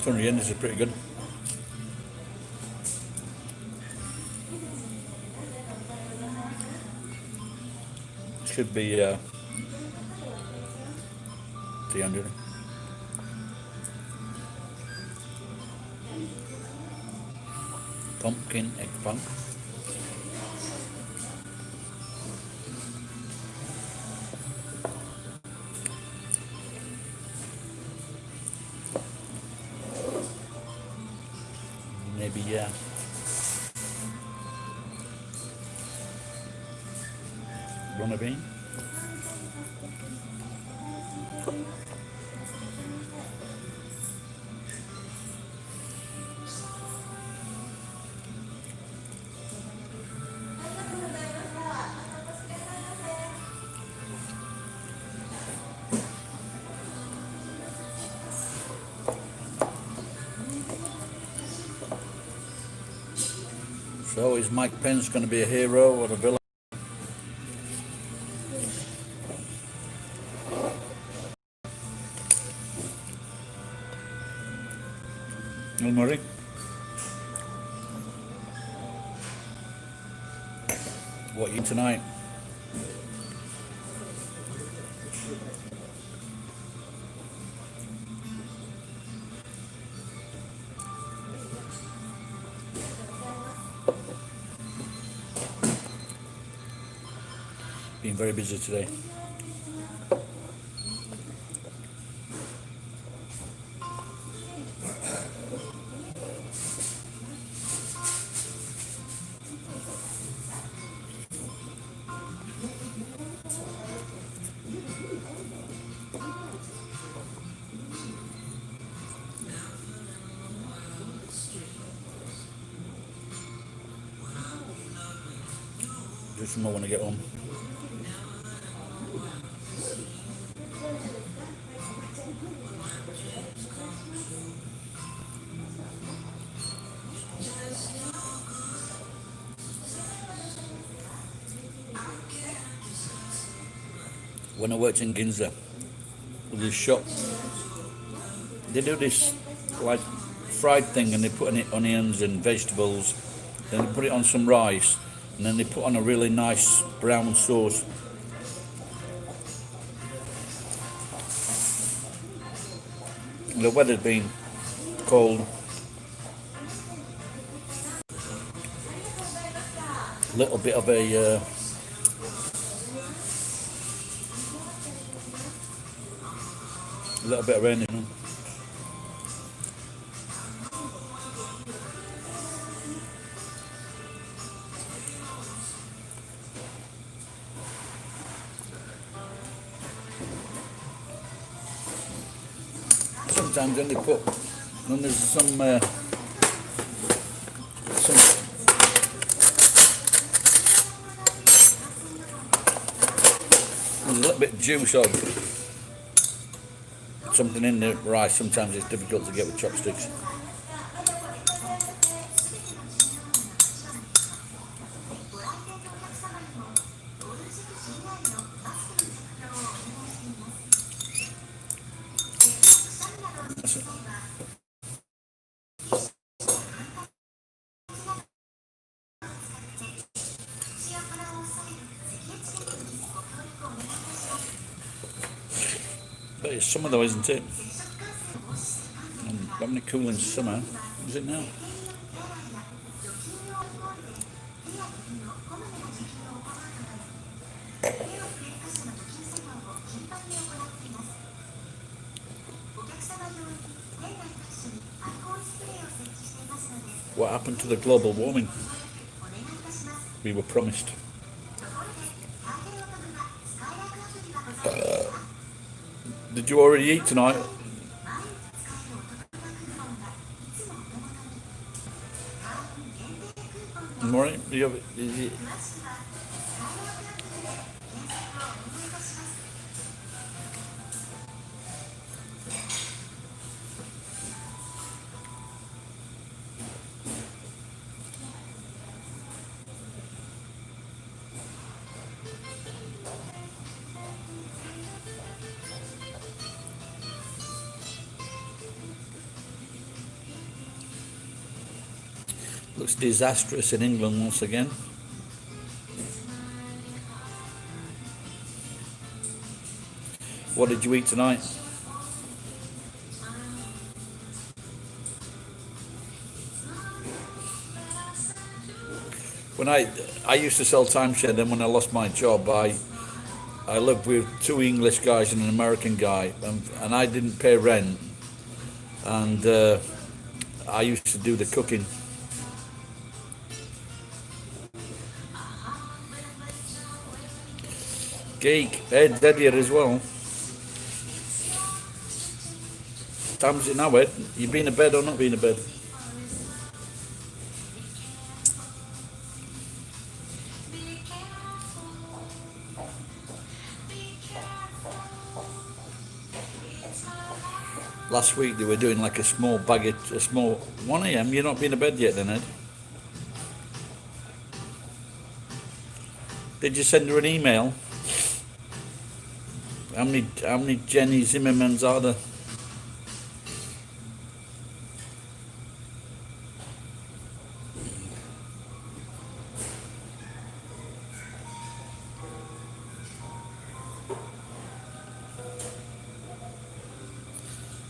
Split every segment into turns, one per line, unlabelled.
£200 is pretty good. Should be 300. Pumpkin eggplant. Maybe runner bean. So is Mike Pence going to be a hero or a villain? Neil Murray. What are you eating tonight? Been very busy today. Do some more when I get home. When I worked in Ginza, with this shop, they do this like fried thing, and they put in it onions and vegetables, then they put it on some rice, and then they put on a really nice brown sauce. The weather's been cold. Little bit of a little bit of rain, you know. Sometimes when they put, when there's some there's a little bit of juice or something in the rice, sometimes it's difficult to get with chopsticks. But it's summer though, isn't it? And having it cool in summer, is it now? What happened to the global warming we were promised? Did you already eat tonight? Morning? Looks disastrous in England once again. What did you eat tonight? When I used to sell timeshare, then when I lost my job, I lived with two English guys and an American guy, and I didn't pay rent, and I used to do the cooking. Geek, Ed's Ed here as well. Time's it now, Ed? You been to bed or not been to bed? Last week they were doing like a small 1 a.m. You're not been to bed yet then, Ed? Did you send her an email? How many Jenny Zimmermans are there?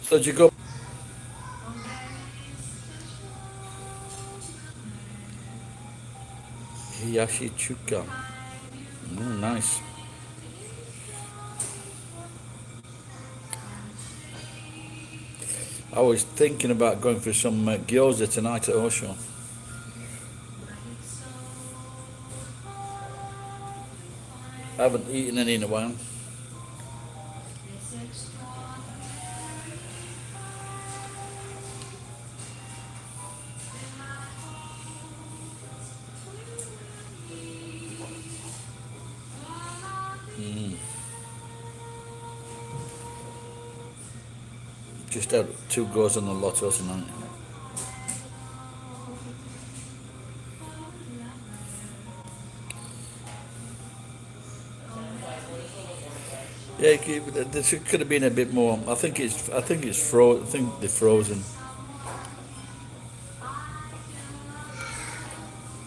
So did you go? Hiyashi Chuka. Nice. I was thinking about going for some gyoza tonight at Osho. I haven't eaten any in a while. Just had 2 goes on the lotto tonight. Yeah, there could have been a bit more. I think they're frozen,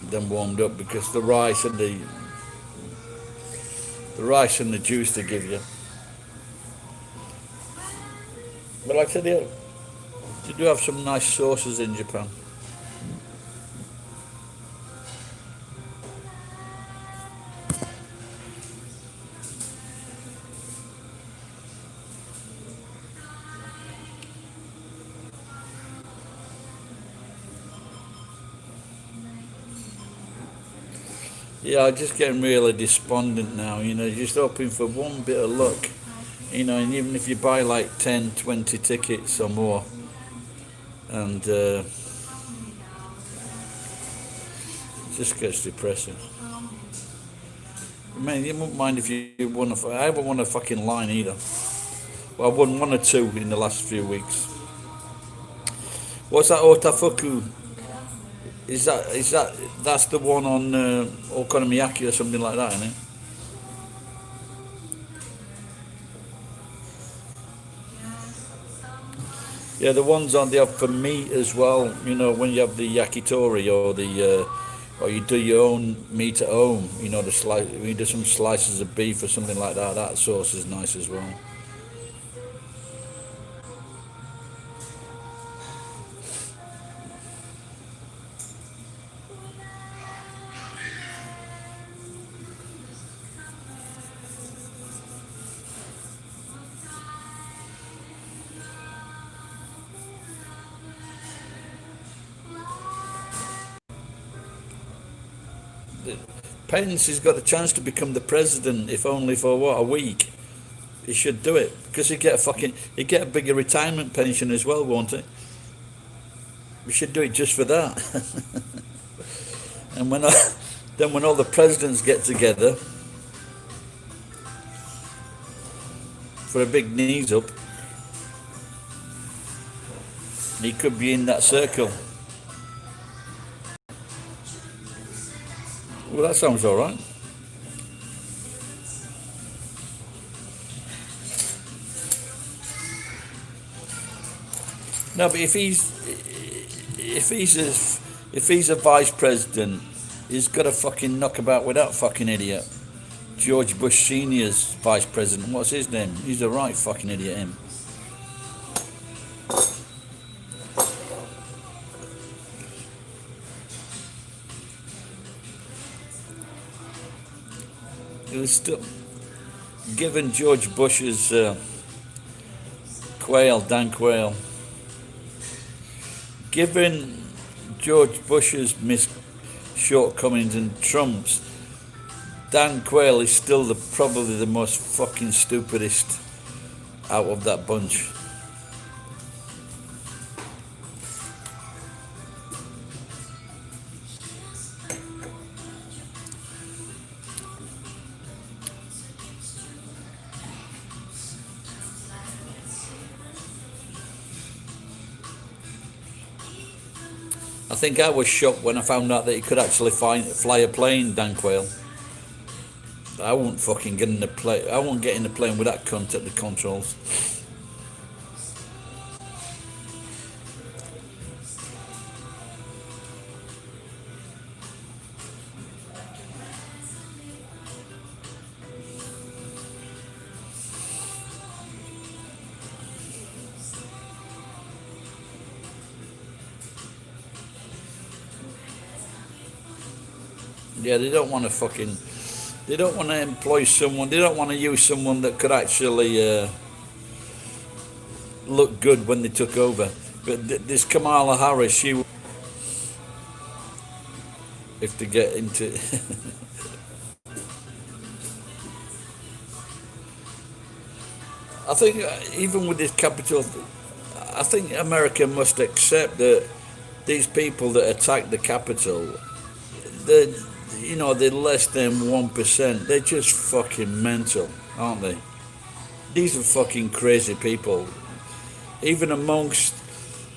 then warmed up because the rice and the juice they give you. But like I said, yeah, you do have some nice sauces in Japan. Yeah, I'm just getting really despondent now, just hoping for one bit of luck, and even if you buy like 10, 20 tickets or more, and it just gets depressing. I mean, you wouldn't mind if you won I haven't won a fucking line either. Well, I won 1 or 2 in the last few weeks. What's that Otafuku? That's the one on Okonomiyaki or something like that, isn't it? Yeah, the ones on they have for meat as well. When you have the yakitori or you do your own meat at home. The slice. When you do some slices of beef or something like that, that sauce is nice as well. Pence has got a chance to become the president, if only for a week. He should do it because he'd get a bigger retirement pension as well, won't he? We should do it just for that. And when all the presidents get together for a big knees up, he could be in that circle. Well, that sounds all right. No, but if he's If he's a vice president, he's got to fucking knock about with that fucking idiot. George Bush Senior's vice president. What's his name? He's a right fucking idiot, him. It was still given George Bush's Dan Quayle, given George Bush's shortcomings and Trump's, Dan Quayle is still probably the most fucking stupidest out of that bunch. I think I was shocked when I found out that he could actually fly a plane, Dan Quayle. I won't fucking get in the plane. I won't get in the plane with that cunt at the controls. Yeah, they don't want to employ someone, they don't want to use someone that could actually look good when they took over. But this Kamala Harris, if they get into I think even with this capital, I think America must accept that these people that attack the Capitol, they're less than 1%. They're just fucking mental, aren't they? These are fucking crazy people. Even amongst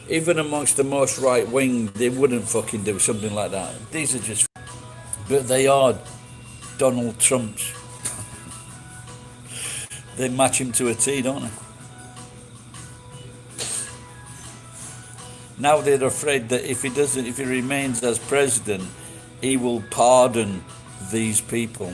the most right wing, they wouldn't fucking do something like that. These are just, but they are Donald Trump's. They match him to a T, don't they? Now they're afraid that if he remains as president, he will pardon these people.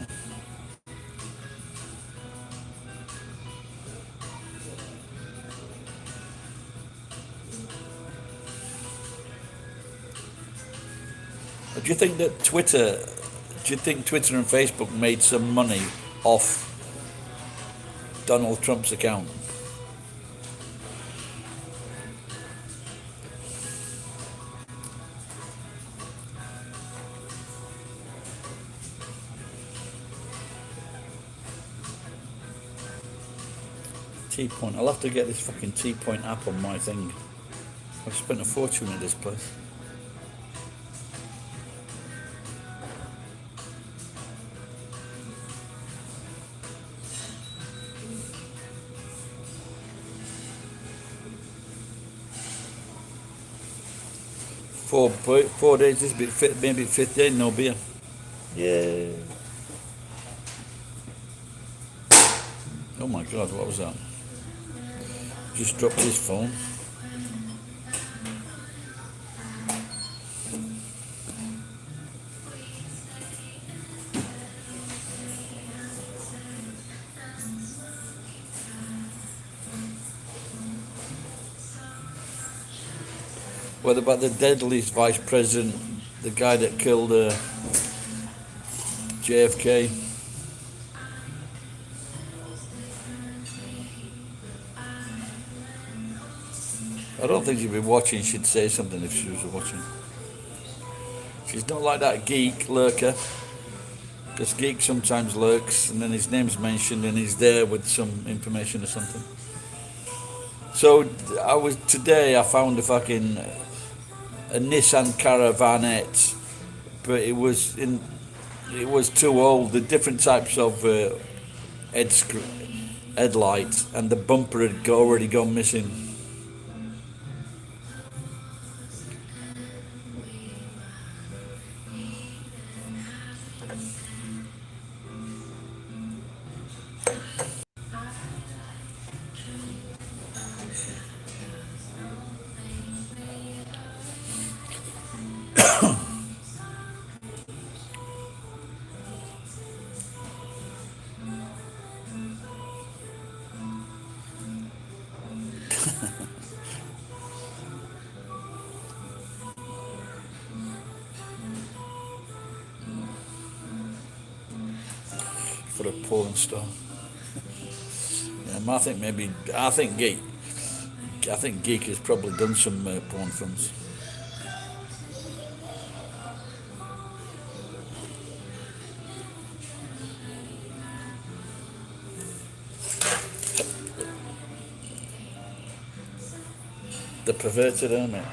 Do you think Twitter and Facebook made some money off Donald Trump's account? T-Point. I'll have to get this fucking T-Point app on my thing. I've spent a fortune at this place. Four days, this bit fit, maybe fifth day, no beer. Yeah. Oh my God, what was that? Just dropped his phone. What about the deadliest vice president, the guy that killed JFK? I don't think she'd be watching. She'd say something if she was watching. She's not like that geek lurker, because geek sometimes lurks and then his name's mentioned and he's there with some information or something. So today I found a Nissan Caravanette, but it was too old. The different types of headlight, and the bumper had already gone missing. for a porn star. I think maybe I think Geek has probably done some porn films. The Perverted Hermit.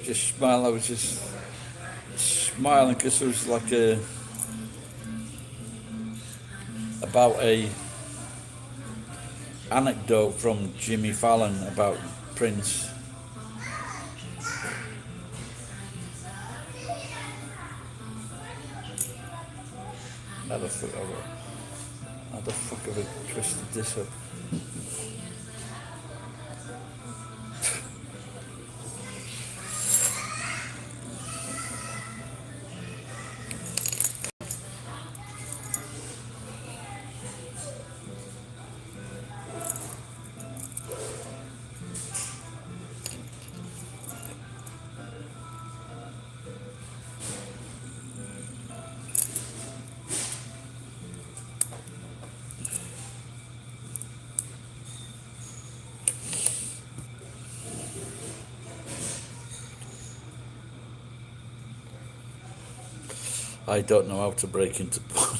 Just smile. I was just smiling because there was like about a anecdote from Jimmy Fallon about Prince. How the fuck have I twisted this up? I don't know how to break into porn.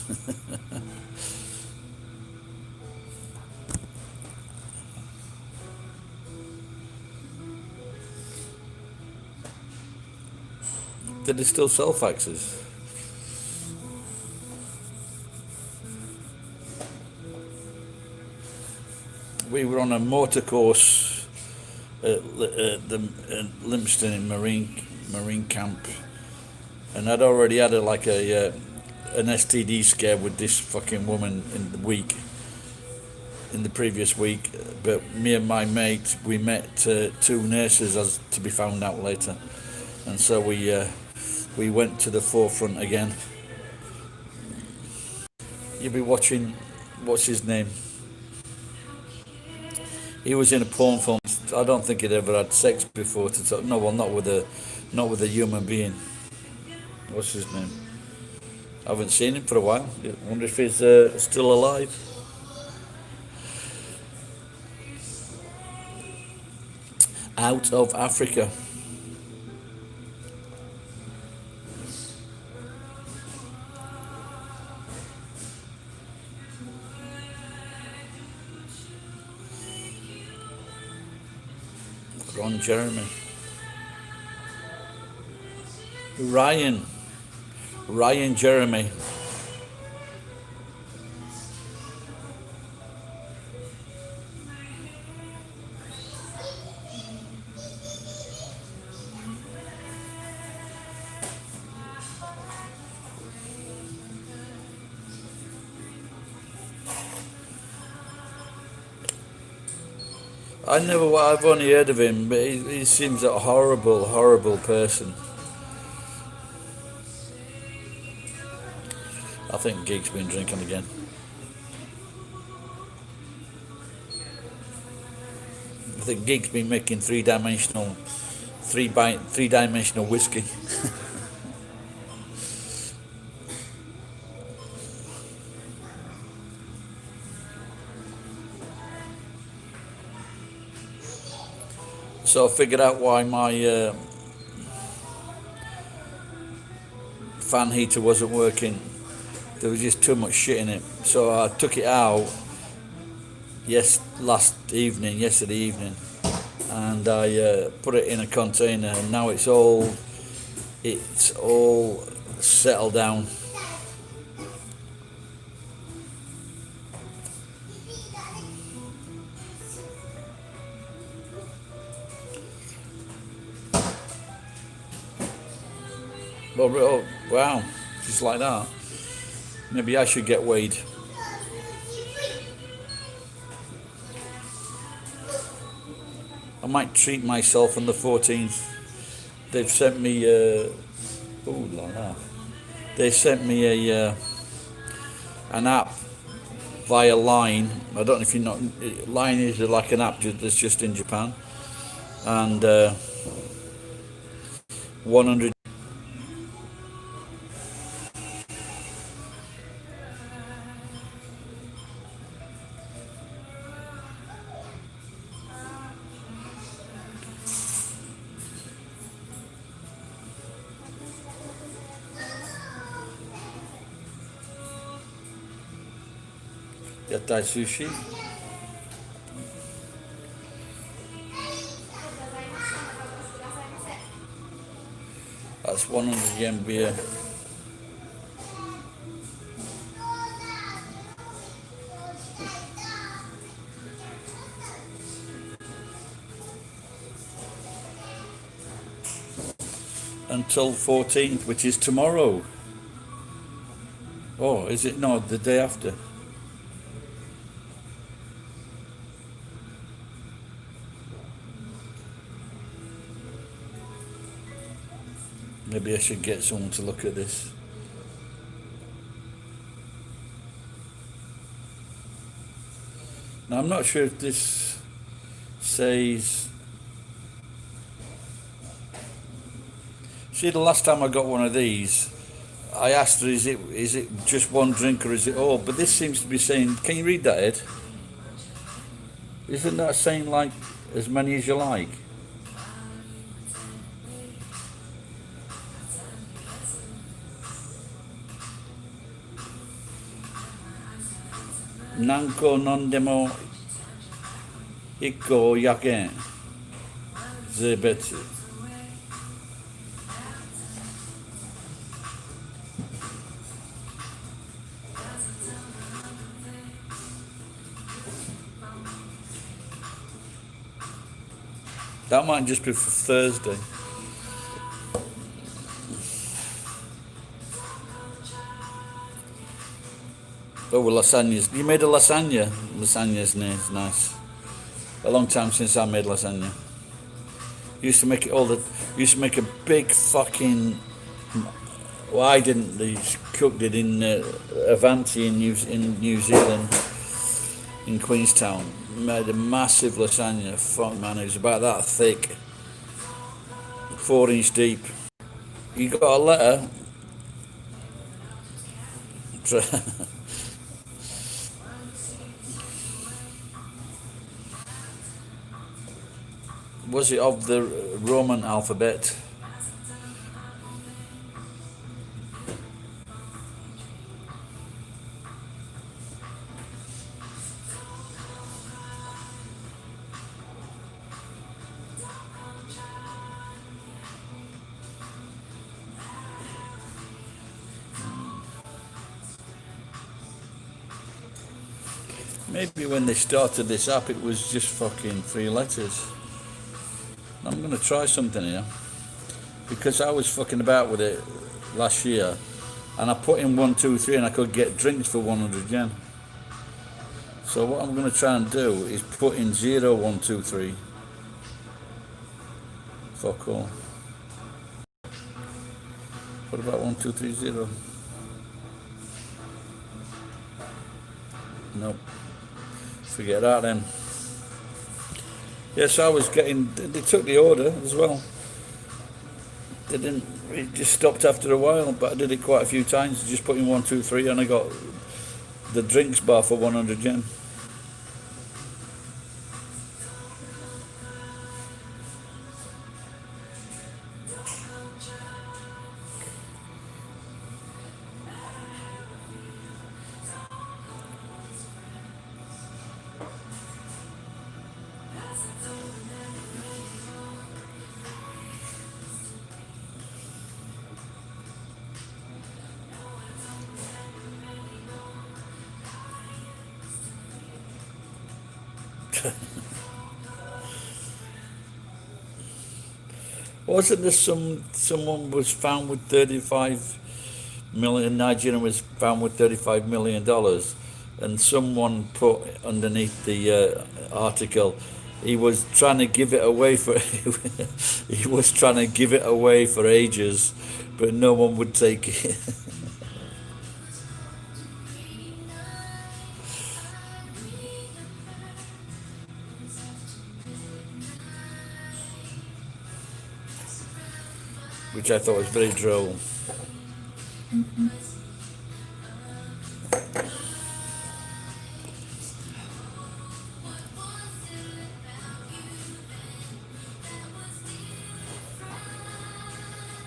Do they still sell faxes? We were on a motor course at Lympstone in Marine Camp, and I'd already had an STD scare with this fucking woman in the previous week. But me and my mate, we met two nurses, as to be found out later, and so we went to the forefront again. You'll be watching, what's his name? He was in a porn film. I don't think he'd ever had sex before. No, well, not with a human being. What's his name? I haven't seen him for a while. I wonder if he's still alive. Out of Africa. Ron Jeremy. Ryan Jeremy. I've only heard of him, but he seems a horrible person. I think Geek's been drinking again. I think Geek's been making three-dimensional whiskey. So I figured out why my fan heater wasn't working. There was just too much shit in it. So I took it out yesterday evening, and I put it in a container, and now it's all settled down. Oh, wow, just like that. Maybe I should get weighed. might treat myself on the 14th. They've sent me oh la la. They sent me a an app via Line. I don't know if you know. Line is like an app that's just in Japan, and 100. Yatai sushi. That's 100 yen beer. Until 14th, which is tomorrow. Oh, is it? No, the day after. Maybe I should get someone to look at this. Now, I'm not sure if this says... See, the last time I got one of these, I asked her, is it just one drink or is it all? But this seems to be saying, can you read that, Ed? Isn't that saying like as many as you like? Nanko non demo ikko yaken zebetsu. That might just be for Thursday. Oh, well, lasagnas. You made a lasagna? Lasagna's nice. A long time since I made lasagna. Used to make it used to make a big fucking... Well, I didn't. They cooked it in Avanti in New Zealand, in Queenstown. Made a massive lasagna. Fuck man, it was about that thick, 4-inch deep. You got a letter? Was it of the Roman alphabet? Maybe when they started this app it was just fucking 3 letters. I'm gonna try something here, because I was fucking about with it last year and I put in 1, 2, 3 and I could get drinks for 100 yen. So what I'm gonna try and do is put in 0, 1, 2, 3. Fuck all. What about 1, 2, 3, 0? Nope. Forget that then. Yes, I was getting... They took the order as well. They didn't... It just stopped after a while, but I did it quite a few times. Just put in 1, 2, 3 and I got the drinks bar for 100 yen. Wasn't there someone was found with 35 million? Nigeria was found with $35 million, and someone put underneath the article, He was trying to give it away for he was trying to give it away for ages, but no one would take it. Which I thought was very droll.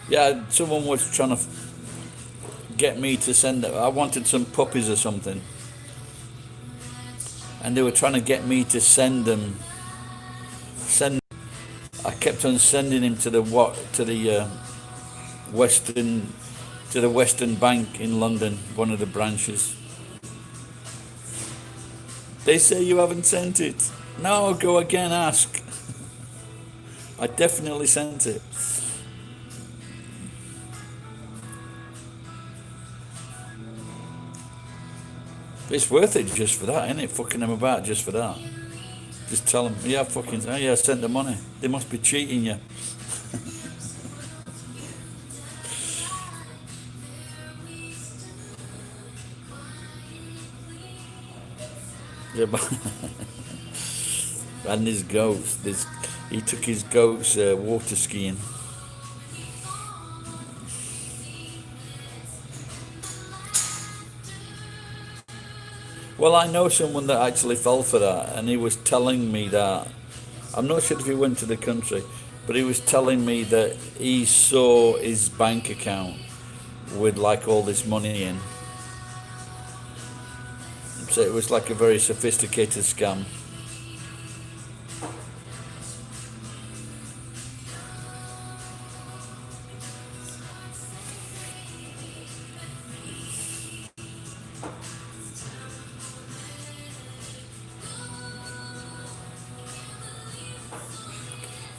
Yeah, someone was trying to get me to send it. I wanted some puppies or something, and they were trying to get me to send them. I kept on sending him to the Western to the Western Bank in London, one of the branches. They say you haven't sent it. No, go again, ask. I definitely sent it. It's worth it just for that, isn't it? Fucking them about just for that. Just tell them, yeah, I sent the money. They must be cheating you. Yeah, and his goats. He took his goats water skiing. Well, I know someone that actually fell for that, and he was telling me that. I'm not sure if he went to the country, but he was telling me that he saw his bank account with like all this money in. So it was like a very sophisticated scam.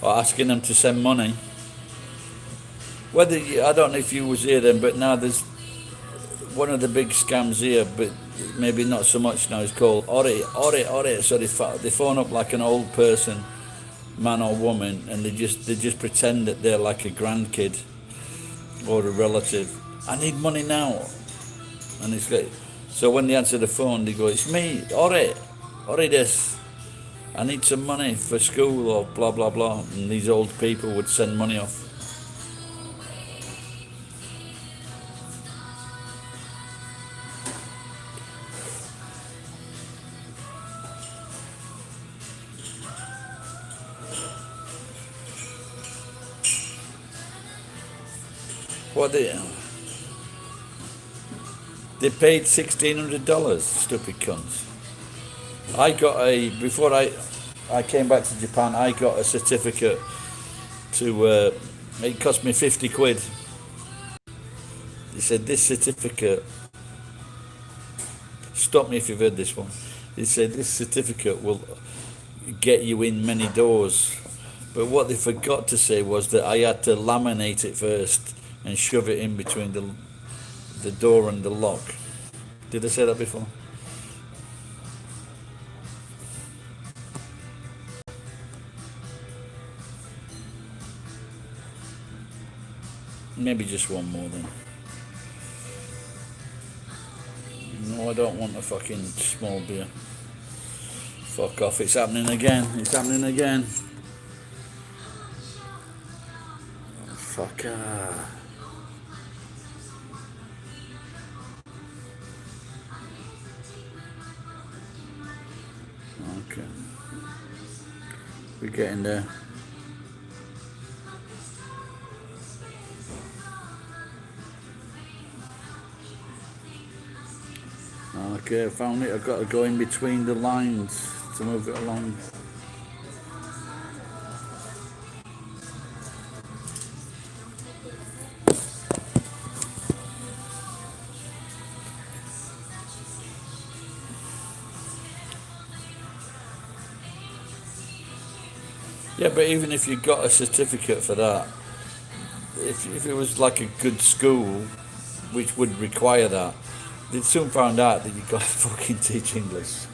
Or asking them to send money. I don't know if you was here then, but now there's one of the big scams here, but maybe not so much now. It's called Ore. So they phone up like an old person, man or woman, and they just pretend that they're like a grandkid or a relative. I need money now, and it's like, so when they answer the phone, they go, "It's me, Ore this. I need some money for school or blah blah blah," and these old people would send money off. What they paid $1,600. Stupid cunts. Before I came back to Japan, I got a certificate to. It cost me 50 quid. He said this certificate. Stop me if you've heard this one. He said this certificate will get you in many doors. But what they forgot to say was that I had to laminate it first and shove it in between the door and the lock. Did I say that before? Maybe just one more then. No, I don't want a fucking small beer. Fuck off, it's happening again. It's happening again. Fucker. Okay. We're getting there. Okay, I found it. I've got to go in between the lines to move it along. Yeah, but even if you got a certificate for that, if it was like a good school, which would require that, they'd soon found out that you got to fucking teach English.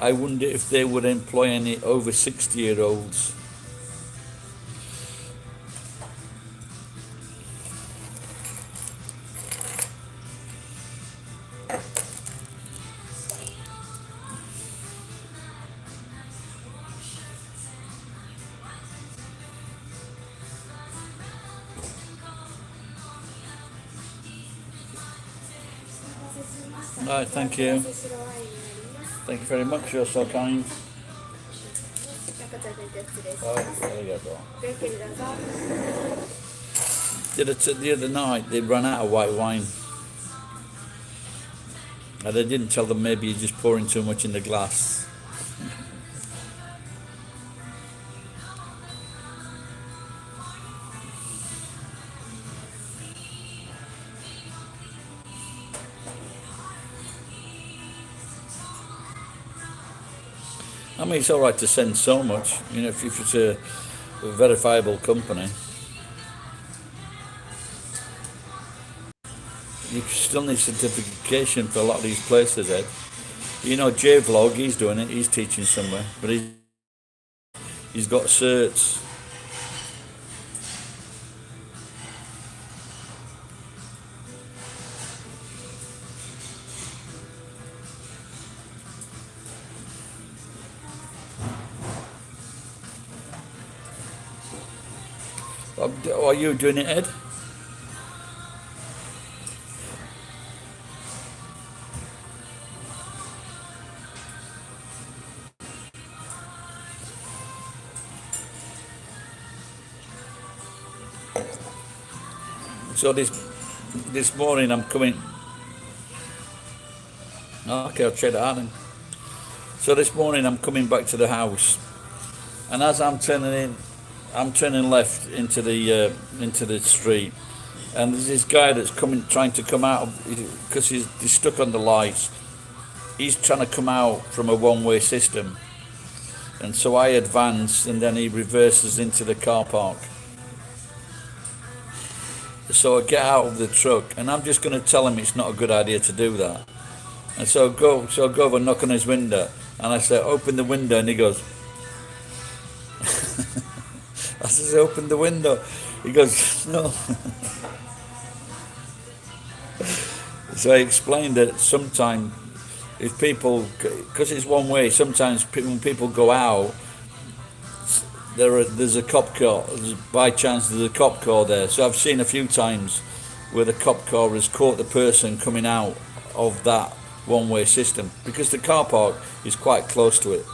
I wonder if they would employ any over 60-year-olds. All right, thank you. Thank you very much. You're so kind. Oh, there you go. The other night they ran out of white wine, and they didn't tell them maybe you're just pouring too much in the glass. I mean, it's all right to send so much, you know, if it's a verifiable company. You still need certification for a lot of these places, Ed. You know, J-Vlog, he's doing it, he's teaching somewhere, but he's got certs. Are you doing it, Ed? So this morning I'm coming. Okay, I'll check that out then. So this morning I'm coming back to the house, and as I'm turning left into the street, and there's this guy that's trying to come out because he's stuck on the lights. He's trying to come out from a one-way system, and so I advance, and then he reverses into the car park. So I get out of the truck, and I'm just going to tell him it's not a good idea to do that. And so I go over and knock on his window, and I say, open the window, and he goes, I says, open the window. He goes, no. So I explained that sometimes if people, because it's one way, sometimes when people go out, there's a cop car, by chance there's a cop car there. So I've seen a few times where the cop car has caught the person coming out of that one-way system, because the car park is quite close to it.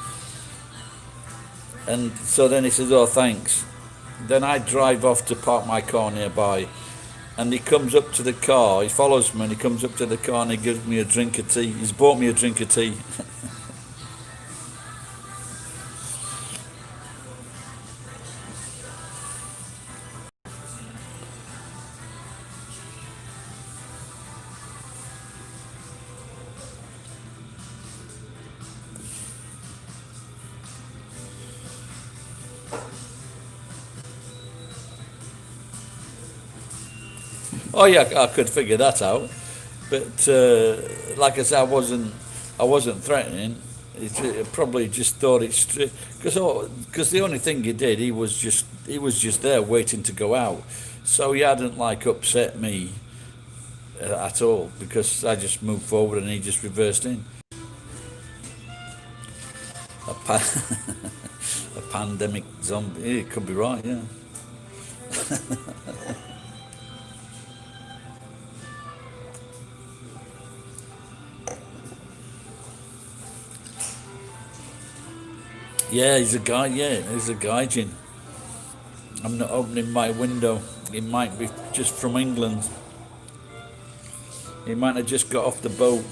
And so then he says, oh, thanks. Then I drive off to park my car nearby, and he comes up to the car, he follows me, and he comes up to the car and he gives me a drink of tea. He's bought me a drink of tea. Oh yeah, I could figure that out, but like I said, I wasn't threatening. It probably just thought it's because the only thing he did, he was just there waiting to go out, so he hadn't like upset me at all, because I just moved forward and he just reversed in. A, a pandemic zombie, it could be right, yeah. Yeah, he's a guy. Yeah, he's a gaijin. I'm not opening my window. He might be just from England. He might have just got off the boat.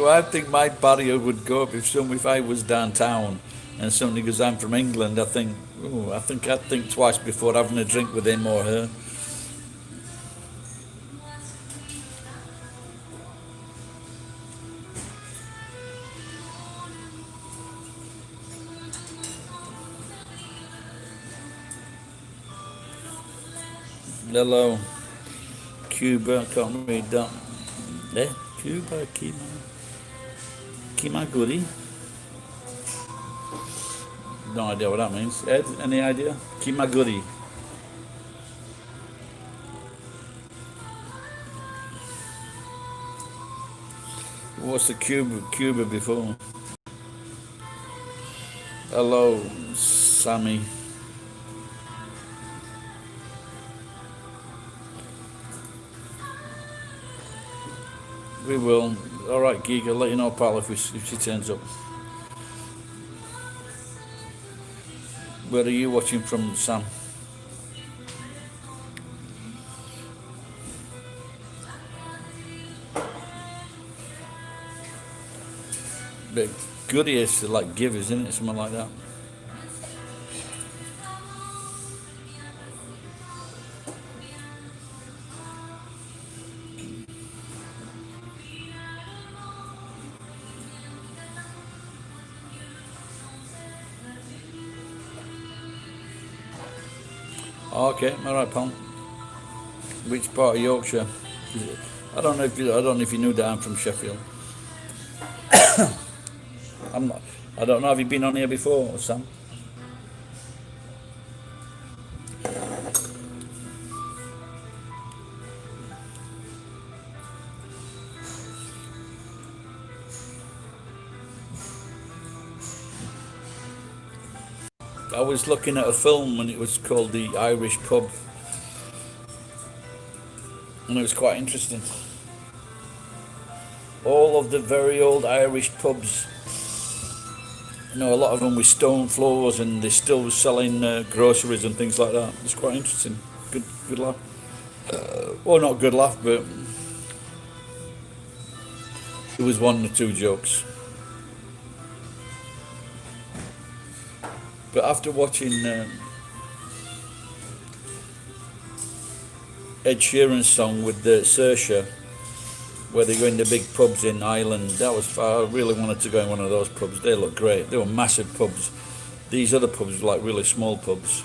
I think my barrier would go up if I was downtown and somebody goes, I'm from England. I think I'd think twice before having a drink with him or her. Hello, Cuba. I can't read that. Eh? Cuba, Kimaguri. No idea what that means. Ed, any idea? Kimaguri. What's the Cuba before? Hello, Sammy. We will. All right, Geek. I'll let you know, pal, if she turns up. Where are you watching from, Sam? But goody is like give, isn't it? Something like that. Okay, all right, pal. Which part of Yorkshire? I don't know if you knew that I'm from Sheffield. I'm not. I don't know. Have you been on here before, Sam? I was looking at a film and it was called The Irish Pub, and it was quite interesting. All of the very old Irish pubs, you know, a lot of them with stone floors, and they're still selling groceries and things like that. It's quite interesting. Good laugh. Well, not good laugh, but it was one or two jokes. But after watching Ed Sheeran's song with the Saoirse, where they go in the big pubs in Ireland, I really wanted to go in one of those pubs. They look great. They were massive pubs. These other pubs were like really small pubs.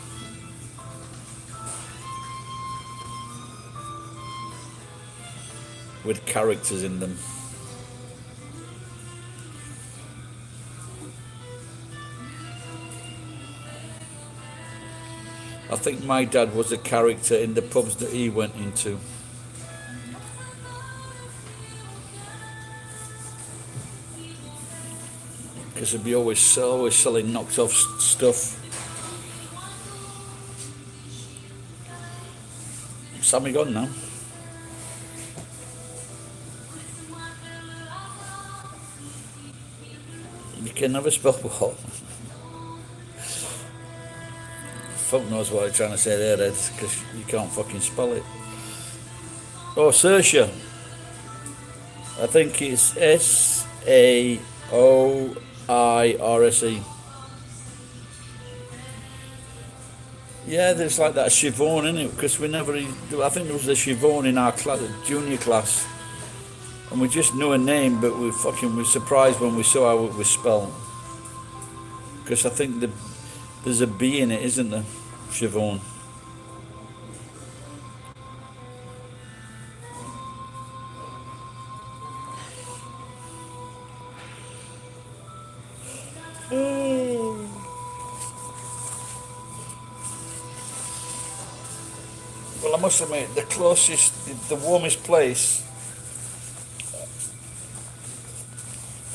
With characters in them. I think my dad was a character in the pubs that he went into. Because he'd be always selling knocked off stuff. Sammy gone now. You can never spell what. Fuck knows what I'm trying to say there, Ed, because you can't fucking spell it. Oh, Saoirse. I think it's Saoirse. Yeah, there's like that Siobhan in it, because I think there was a Siobhan in our class, junior class, and we just knew her name, but we were surprised when we saw how it was spelled. Because I think there's a B in it, isn't there? Siobhan. Well, I must admit, the warmest place.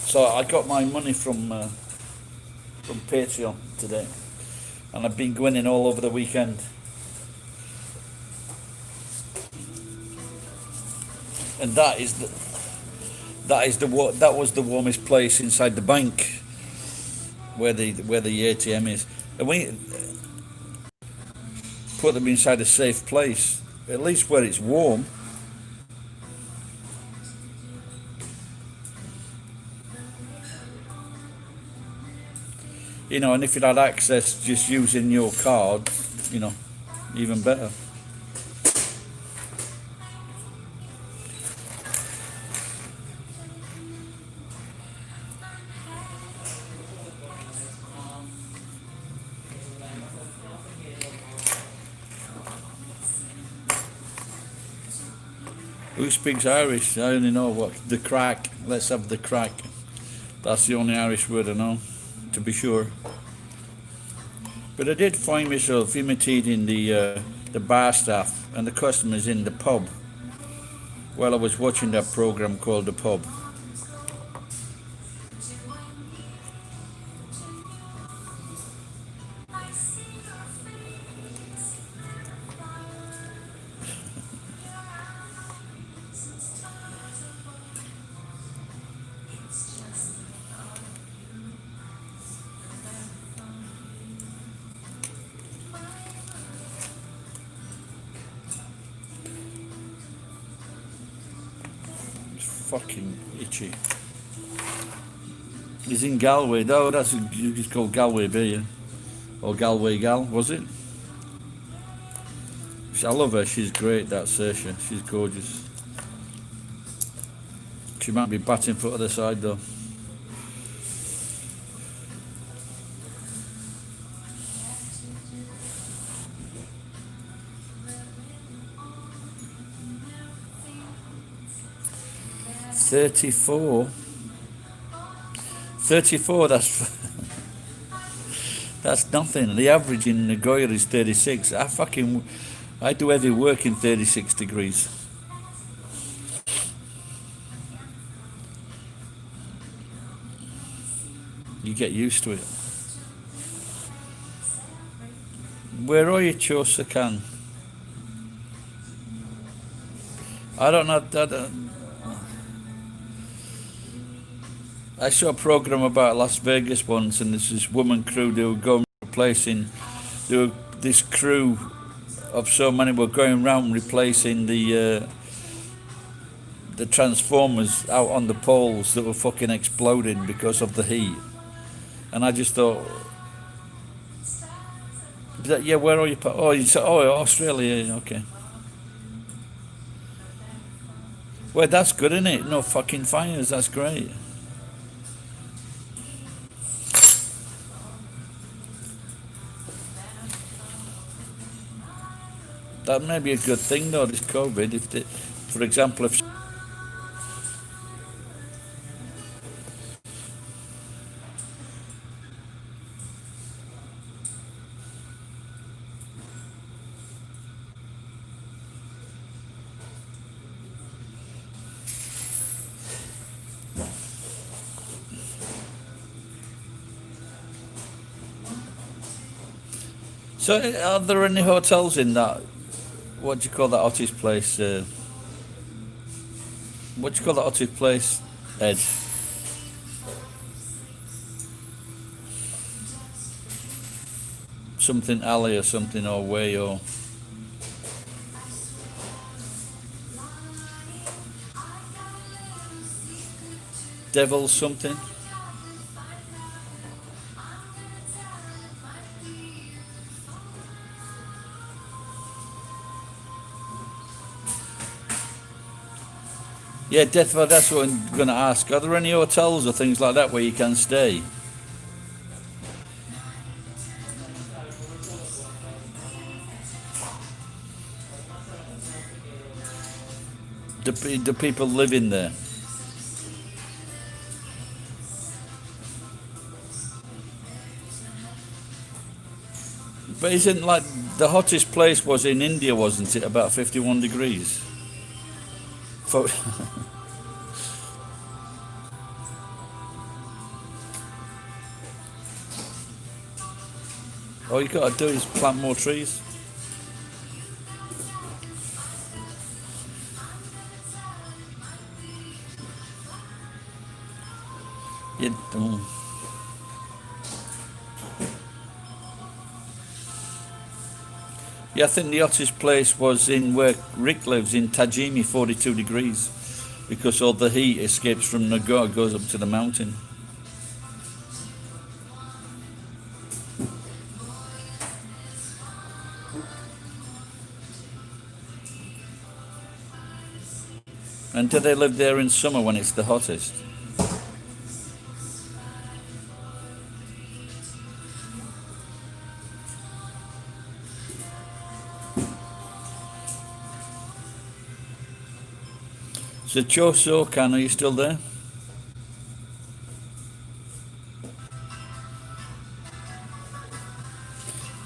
So I got my money from Patreon today, and I've been going in all over the weekend. And that was the warmest place inside the bank, where the ATM is, and we put them inside a safe place, at least where it's warm. You know, and if you had access just using your card, you know, even better. Who speaks Irish? I only know what the crack. Let's have the crack. That's the only Irish word I know, to be sure. But I did find myself imitating the bar staff and the customers in the pub while I was watching that program called The Pub. It's fucking itchy. He's in Galway. No, it's called Galway Beer. Or Galway Gal, was it? I love her. She's great, that Saoirse. She's gorgeous. She might be batting foot other side though. $34. That's that's nothing. The average in Nagoya is 36. I do heavy work in 36 degrees. You get used to it. Where are you, Chosakan? I don't know. I saw a program about Las Vegas once, and there's this woman crew. They were going replacing. This crew of so many were going around replacing the transformers out on the poles that were fucking exploding because of the heat. And I just thought, yeah, where are you? Oh, you said, oh, Australia. Okay. Well, that's good, isn't it? No fucking fires. That's great. That may be a good thing though, this COVID. For example, if so, are there any hotels in that? What do you call that hottest place? What do you call that hottest place, Ed? Something Alley or something, or Way, or Devil something? Yeah, Deathford, that's what I'm going to ask. Are there any hotels or things like that where you can stay? Do people live in there? But isn't like the hottest place was in India, wasn't it? About 51 degrees. For all you got to do is plant more trees. You, yeah, I think the hottest place was in where Rick lives, in Tajimi, 42 degrees, because all the heat escapes from Nagoya, goes up to the mountain. And do they live there in summer when it's the hottest? So Choso Kan, are you still there?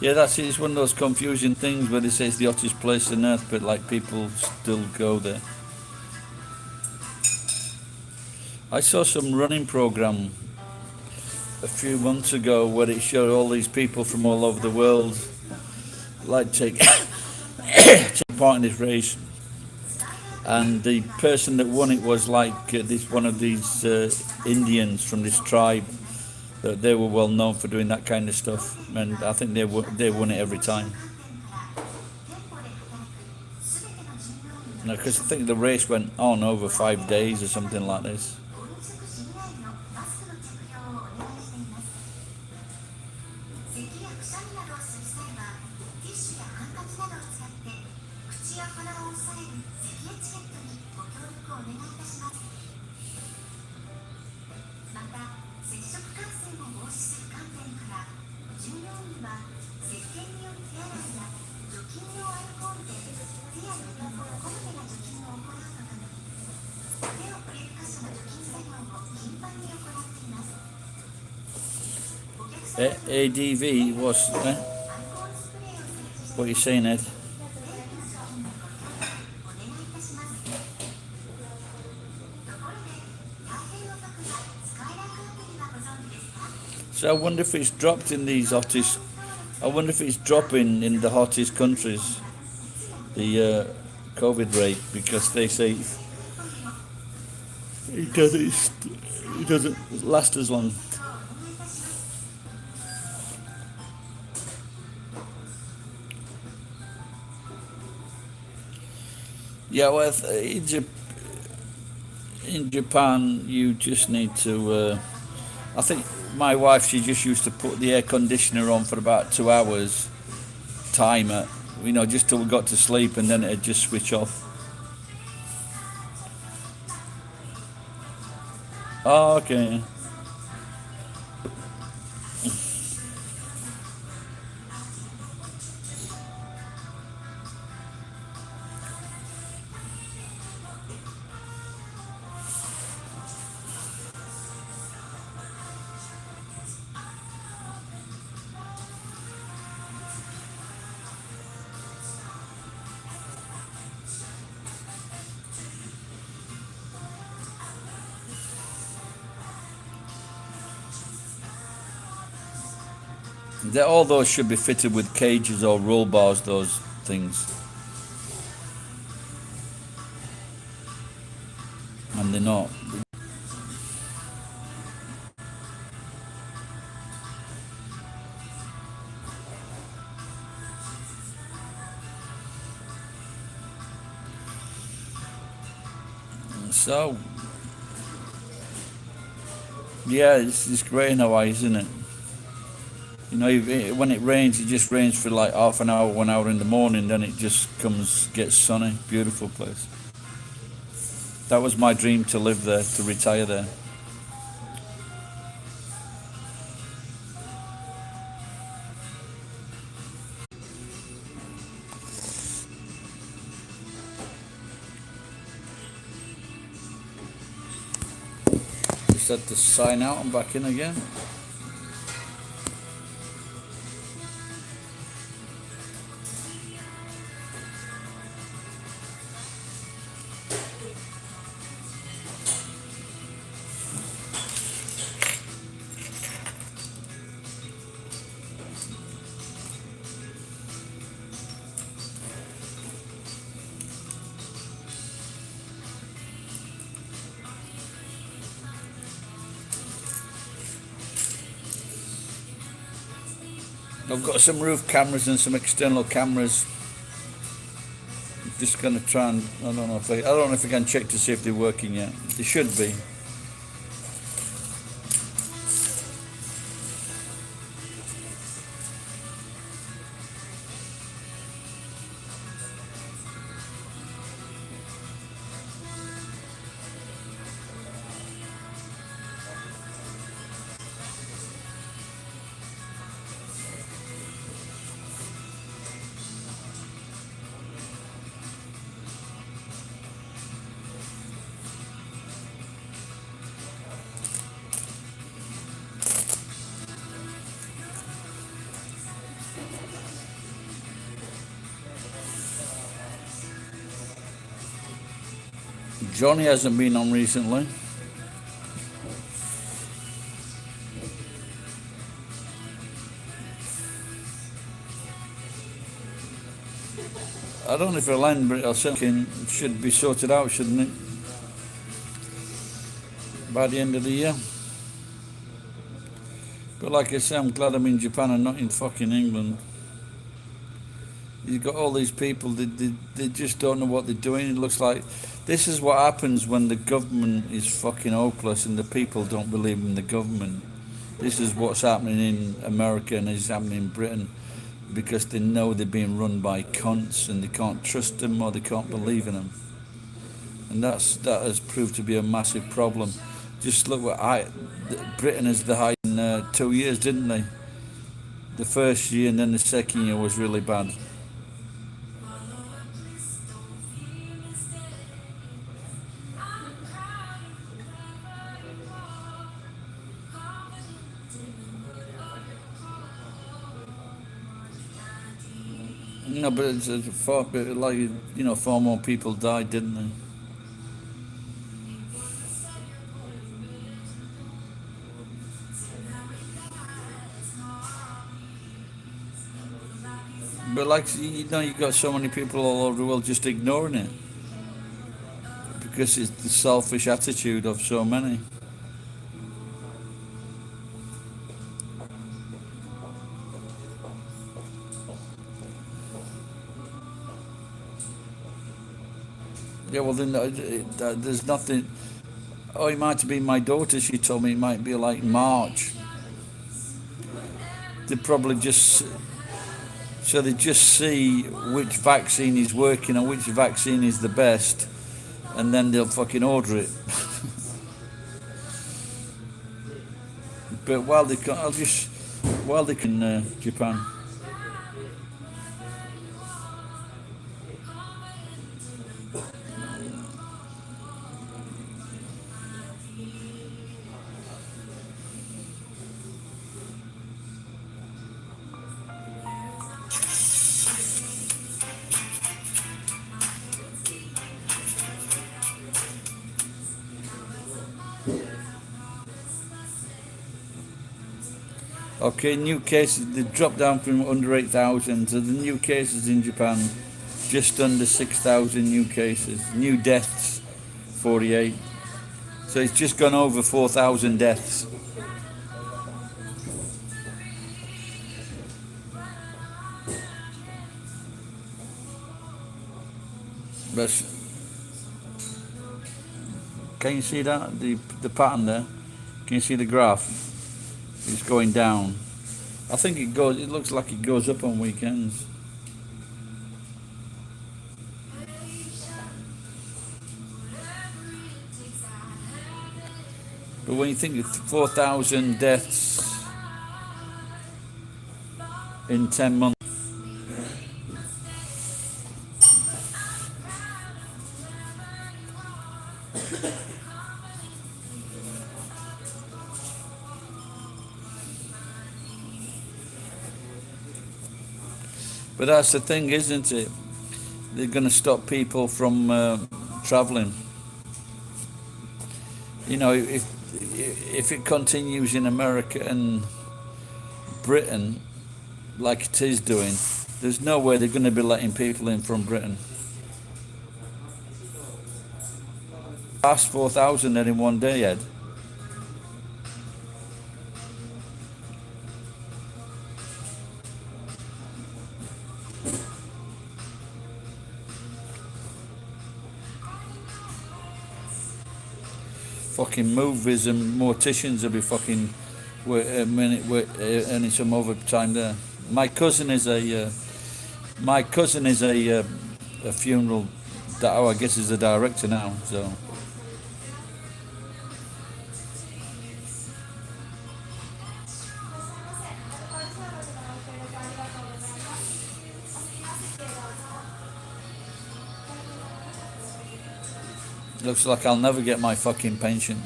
Yeah, that's it. It's one of those confusing things where they say it's the hottest place on earth, but like people still go there. I saw some running program a few months ago where it showed all these people from all over the world like take part in this race, and the person that won it was like this one of these Indians from this tribe. That they were well known for doing that kind of stuff, and I think they won it every time. Because I think the race went on over 5 days or something like this. ADV was what are you saying, Ed? So I wonder if it's dropped in these hottest. I wonder if it's dropping in the hottest countries, the COVID rate, because they say it doesn't last as long. Yeah, well, in Japan, you just need to. I think my wife, she just used to put the air conditioner on for about 2 hours, timer, just till we got to sleep, and then it'd just switch off. Oh, okay. All those should be fitted with cages or roll bars, those things. And they're not. So, yeah, it's great in Hawaii, isn't it? When it rains, it just rains for like half an hour, 1 hour in the morning, then it just gets sunny. Beautiful place. That was my dream, to live there, to retire there. Just had to sign out and back in again. I've got some roof cameras and some external cameras. I'm just going to try and I don't know if I can check to see if they're working yet. They should be. Johnny hasn't been on recently. I don't know if Elaine or something should be sorted out, shouldn't it? By the end of the year. But like I say, I'm glad I'm in Japan and not in fucking England. You've got all these people, they just don't know what they're doing. It looks like this is what happens when the government is fucking hopeless and the people don't believe in the government. This is what's happening in America and is happening in Britain, because they know they're being run by cunts and they can't trust them or they can't believe in them. And that has proved to be a massive problem. Just look what Britain has the high in 2 years, didn't they? The first year and then the second year was really bad. No, but it's far, like, you know, far more people died, didn't they? But like, you know, you got so many people all over the world just ignoring it because it's the selfish attitude of so many. Yeah, well then there's nothing. Oh, it might have been my daughter. She told me it might be like March. They probably just so they just see which vaccine is working and which vaccine is the best, and then they'll fucking order it. But while they can Japan. Okay, new cases, they dropped down from under 8,000, so the new cases in Japan, just under 6,000 new cases. New deaths, 48. So it's just gone over 4,000 deaths. But can you see that? The pattern there? Can you see the graph? It's going down. I think it looks like it goes up on weekends. But when you think of 4,000 deaths in 10 months, but that's the thing, isn't it? They're going to stop people from travelling. You know, if it continues in America and Britain like it is doing, there's no way they're going to be letting people in from Britain. Past 4,000 then in one day, Ed. Fucking movies and morticians will be fucking earning some overtime there. My cousin is a funeral. I guess is a director now. So. Looks like I'll never get my fucking pension.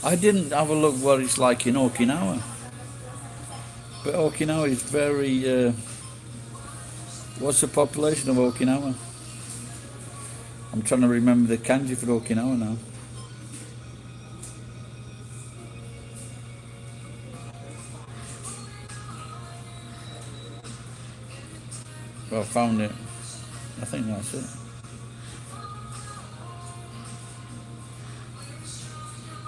I didn't have a look what it's like in Okinawa, but Okinawa is very. What's the population of Okinawa? I'm trying to remember the kanji for Okinawa now. Well, I found it. I think that's it.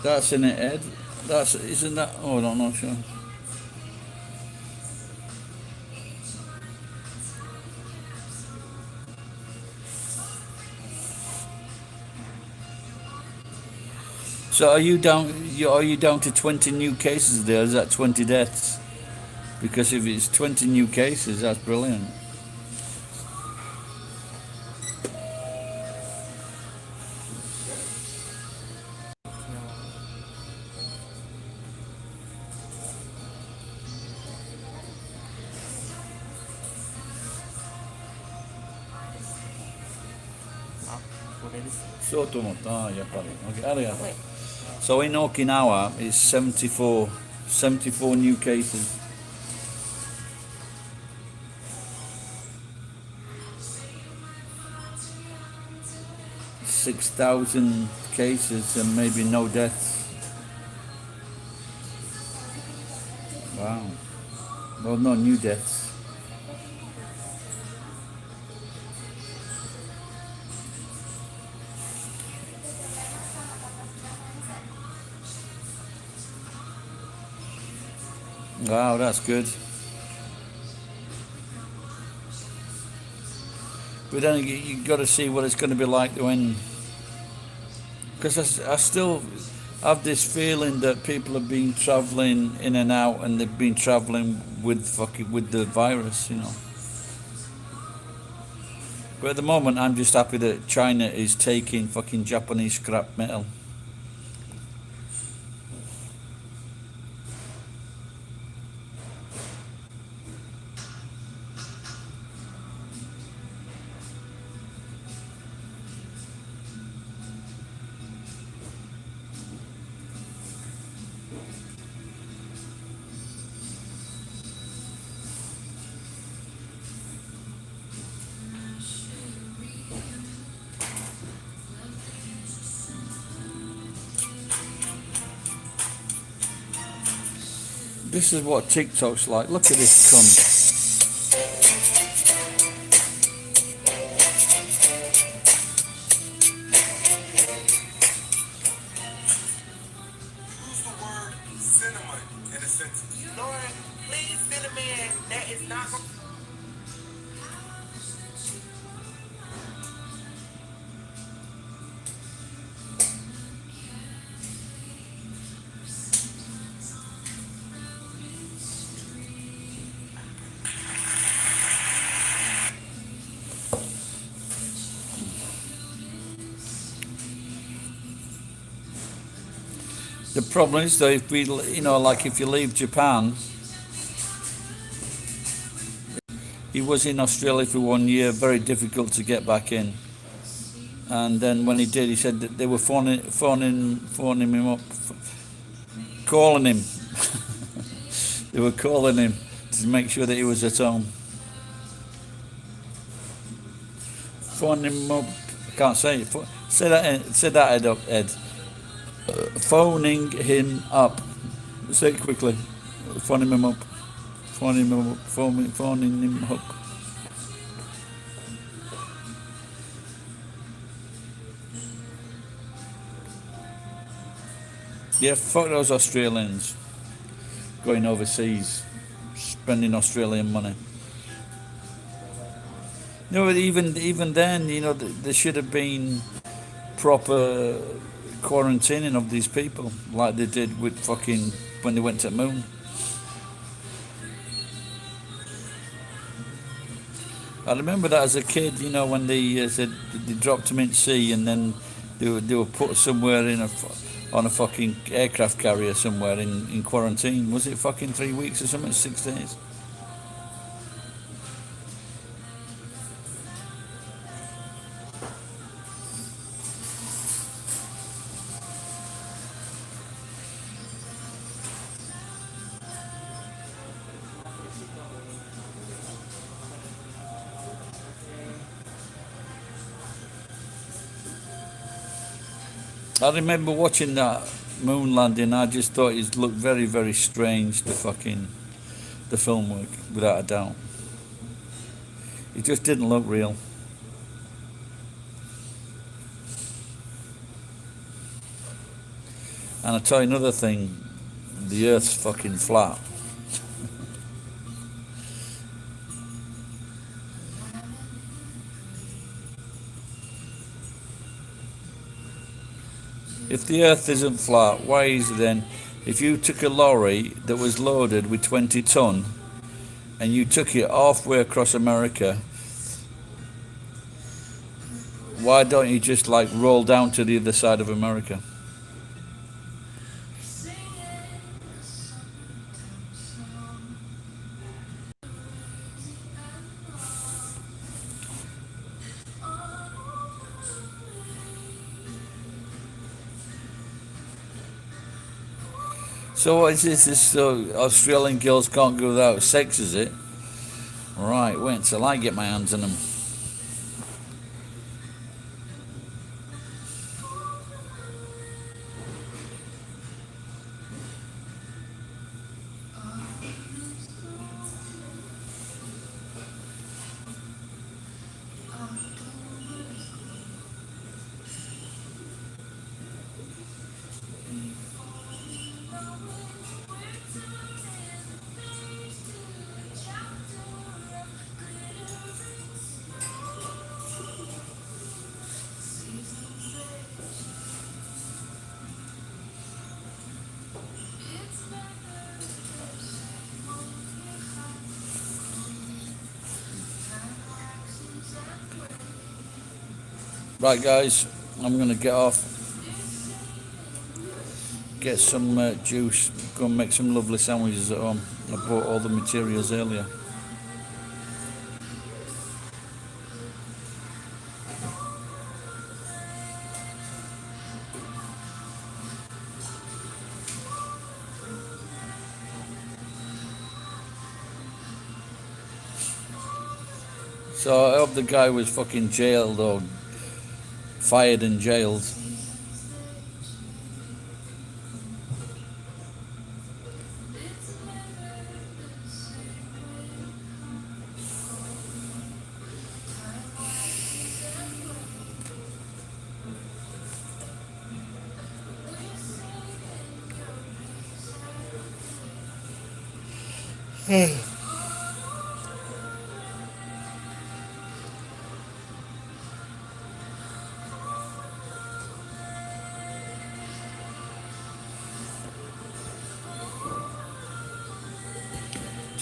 That's in it, Ed. That's isn't that? Oh, I'm not sure. So are you down? Are you down to 20 new cases there? Is that 20 deaths? Because if it's 20 new cases, that's brilliant. Yeah, probably. Okay, area. So in Okinawa, it's 74 new cases. 6,000 cases and maybe no deaths. Wow. Well, no new deaths. Wow, that's good. But then you got to see what it's going to be like when, because I still have this feeling that people have been traveling in and out, and they've been traveling with the virus, you know. But at the moment, I'm just happy that China is taking fucking Japanese scrap metal. This is what TikTok's like. Look at this cunt. The problem is though, if we, like if you leave Japan, he was in Australia for 1 year, very difficult to get back in. And then when he did, he said that they were phoning him up, calling him. They were calling him to make sure that he was at home. Phoning him up. I can't say it. Say that, Ed. Phoning him up. Say it quickly. Phoning him up. Phoning him up. Phoning him up. Yeah, fuck those Australians going overseas, spending Australian money. No, even then, there should have been proper quarantining of these people, like they did with fucking when they went to the moon. I remember that as a kid, when they said they dropped them in sea and then they were put somewhere on a fucking aircraft carrier somewhere in quarantine. Was it fucking 3 weeks or something? 6 days? I remember watching that moon landing. I just thought it looked very, very strange. The film work, without a doubt. It just didn't look real. And I tell you another thing, the Earth's fucking flat. If the Earth isn't flat, why is it then? If you took a lorry that was loaded with 20 ton and you took it halfway across America, why don't you just like roll down to the other side of America? So what is this? This Australian girls can't go without sex, is it? Right, wait until I get my hands on them. Right, guys, I'm going to get off, get some juice, go and make some lovely sandwiches at home. I bought all the materials earlier. So I hope the guy was fucking jailed or fired and jailed.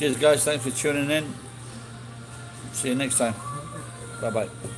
Cheers, guys. Thanks for tuning in. See you next time. Bye bye.